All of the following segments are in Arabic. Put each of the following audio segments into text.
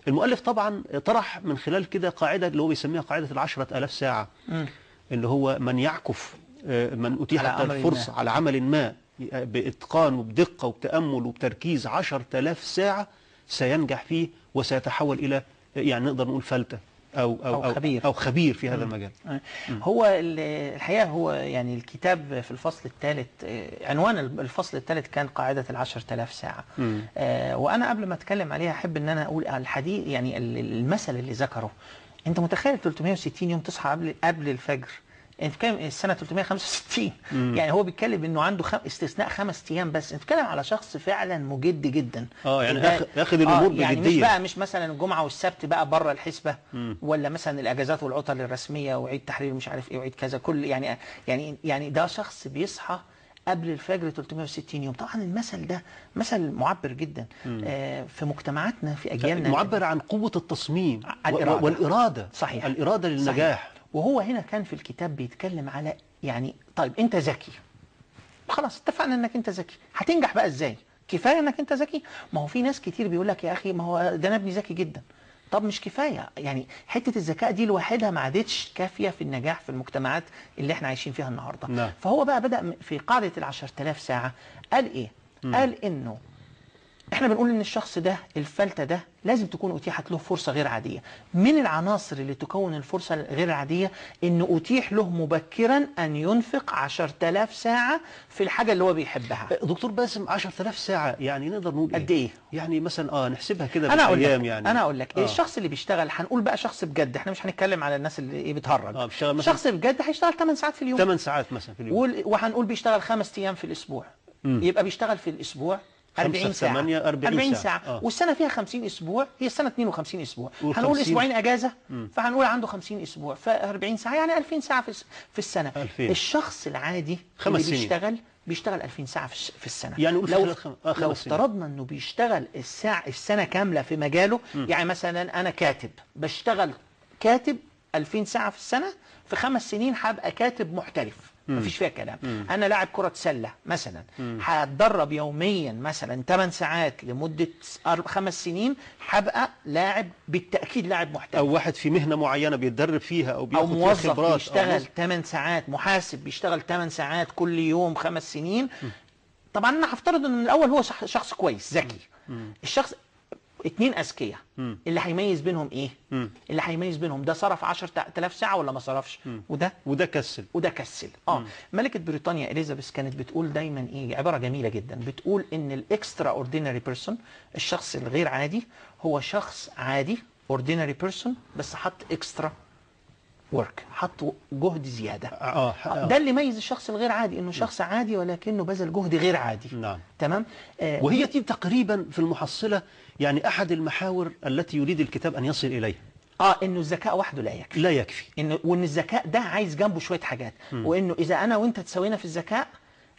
المؤلف طبعا طرح من خلال كده قاعدة اللي هو بيسميها قاعدة ال10,000 ساعة، اللي هو من يعكف من أتيحت الفرصة على عمل ما بإتقان وبدقة وبتأمل وبتركيز 10,000 ساعة سينجح فيه وسيتحول إلى يعني نقدر نقول فلتة أو خبير في هذا المجال. هو الحقيقة هو يعني الكتاب في الفصل الثالث، عنوان الفصل الثالث كان قاعدة ال10,000 ساعة. وأنا قبل ما أتكلم عليها أحب أن أنا أقول الحديث يعني المثل اللي ذكره. أنت متخيل 360 يوم تصحى قبل الفجر؟ انت بتتكلم السنه 365. يعني هو بيتكلم انه عنده استثناء 5 ايام بس. انت بتتكلم على شخص فعلا مجد جدا. يعني ياخذ الامور بجديه، يعني مش مثلا الجمعه والسبت بقى بره الحسبه، ولا مثلا الاجازات والعطل الرسميه وعيد تحرير مش عارف ايه وعيد كذا كل يعني ده شخص بيصحى قبل الفجر 360 يوم. طبعا المثل ده مثل معبر جدا في مجتمعاتنا في اجيالنا، معبر عن قوه التصميم والاراده. صحيح، الاراده للنجاح. صحيح. وهو هنا كان في الكتاب بيتكلم على يعني طيب انت ذكي، خلاص اتفقنا انك انت ذكي، هتنجح بقى ازاي؟ كفايه انك انت ذكي؟ ما هو في ناس كتير بيقول لك يا اخي ما هو ده انا ابني ذكي جدا. طب مش كفايه، يعني حته الذكاء دي لوحدها ما عادتش كافيه في النجاح في المجتمعات اللي احنا عايشين فيها النهارده. نعم. فهو بقى بدأ في قاعده ال10,000 ساعه قال ايه؟ قال انه احنا بنقول ان الشخص ده الفلتة ده لازم تكون اتيحت له فرصة غير عادية. من العناصر اللي تكون الفرصة الغير العادية انه اتيح له مبكرا ان ينفق 10,000 ساعة في الحاجة اللي هو بيحبها. دكتور باسم 10,000 ساعة يعني نقدر نقول قد ايه؟ يعني مثلا نحسبها كده بالايام. يعني انا اقول لك الشخص اللي بيشتغل، هنقول بقى شخص بجد، احنا مش هنتكلم على الناس اللي بتهرج. بيشتغل مثلا شخص بجد هيشتغل 8 ساعات في اليوم. 8 ساعات مثلا في اليوم. وهنقول بيشتغل 5 ايام في الاسبوع. يبقى بيشتغل في الاسبوع 40 ساعة. 40 ساعة. والسنة فيها 50 أسبوع، هي السنة 52 أسبوع. هنقول أسبوعين أجازة، فهنقول عنده 50 أسبوع، ف40 ساعة يعني 2000 ساعة في السنة. 2000. الشخص العادي اللي بيشتغل 2000 ساعة في السنة. يعني لو افترضنا أنه بيشتغل السنة كاملة في مجاله، يعني مثلا أنا كاتب بشتغل كاتب 2000 ساعة في السنة، في 5 سنين هبقى كاتب محترف. مفيش فيها كلام. انا لاعب كرة سلة مثلا، هتدرب يوميا مثلا 8 ساعات لمدة 5 سنين، هبقى لاعب بالتأكيد لاعب محترف. او واحد في مهنة معينة بيتدرب فيها او بياخد فيها خبرات، او موظف بيشتغل 8 ساعات، محاسب بيشتغل 8 ساعات كل يوم 5 سنين. طبعا انا هفترض ان من الاول هو شخص كويس ذكي. الشخص 2 أذكياء، اللي هيميز بينهم ايه؟ اللي هيميز بينهم ده صرف 10,000 ساعة ولا ما صرفش، وده كسل. ملكة بريطانيا إليزابيث كانت بتقول دايما ايه، عبارة جميلة جدا، بتقول ان الاكسترا اوردينري بيرسون، الشخص الغير عادي، هو شخص عادي اوردينري بيرسون بس حط اكسترا ورك، حط جهد زيادة. ده اللي يميز الشخص الغير عادي، انه شخص عادي ولكنه بذل جهد غير عادي. نعم. تمام. وهي دي تقريبا في المحصلة يعني احد المحاور التي يريد الكتاب ان يصل اليها. انه الذكاء وحده لا يكفي. وان الذكاء ده عايز جنبه شوية حاجات. وانه اذا انا وانت تساوينا في الذكاء،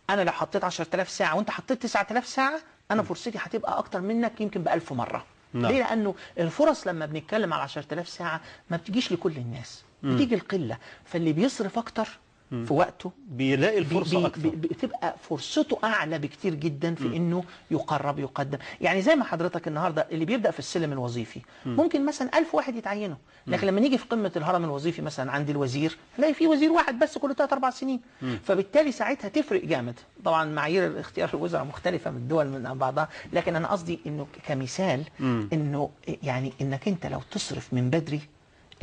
انا لو حطيت 10,000 ساعة وانت حطيت 9,000 ساعة، انا فرصتي هتبقى اكتر منك يمكن ب1000 مرة. نعم. ليه؟ لانه الفرص لما بنتكلم على 10,000 ساعة ما بتجيش لكل الناس، بتيجي القلة. فاللي بيصرف اكتر في وقته بيلاقي الفرصة أكثر، بتبقى فرصته أعلى بكتير جدا في إنه يقدم. يعني زي ما حضرتك النهاردة اللي بيبدأ في السلم الوظيفي ممكن مثلا 1000 واحد يتعينوا، لكن لما نيجي في قمة الهرم الوظيفي مثلا عند الوزير، هنلاقي في وزير واحد بس كل 3-4 سنين. فبالتالي ساعتها تفرق جامد. طبعا معايير اختيار الوزراء مختلفة من الدول من بعضها، لكن أنا قصدي إنه كمثال إنه يعني إنك أنت لو تصرف من بدري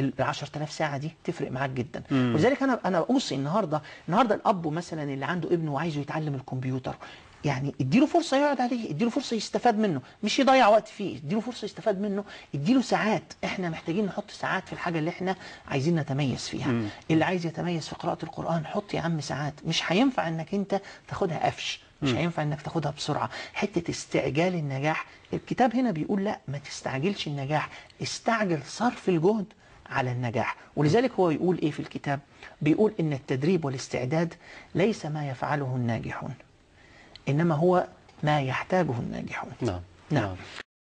ال10,000 ساعة دي تفرق معاك جدا. ولذلك أنا أوصي النهاردة الأب مثلا اللي عنده ابنه وعايزه يتعلم الكمبيوتر، يعني اديله فرصة يقعد عليه، اديله فرصة يستفاد منه، مش يضيع وقت فيه، اديله فرصة يستفاد منه، اديله ساعات. احنا محتاجين نحط ساعات في الحاجة اللي احنا عايزين نتميز فيها. اللي عايز يتميز في قراءة القرآن، حط يا عم ساعات. مش هينفع انك انت تاخدها قفش، مش هينفع انك تاخدها بسرعة. حتة استعجال النجاح، الكتاب هنا بيقول لا، ما تستعجلش النجاح، استعجل صرف الجهد على النجاح. ولذلك هو يقول ايه في الكتاب؟ بيقول ان التدريب والاستعداد ليس ما يفعله الناجحون، انما هو ما يحتاجه الناجحون. نعم. نعم.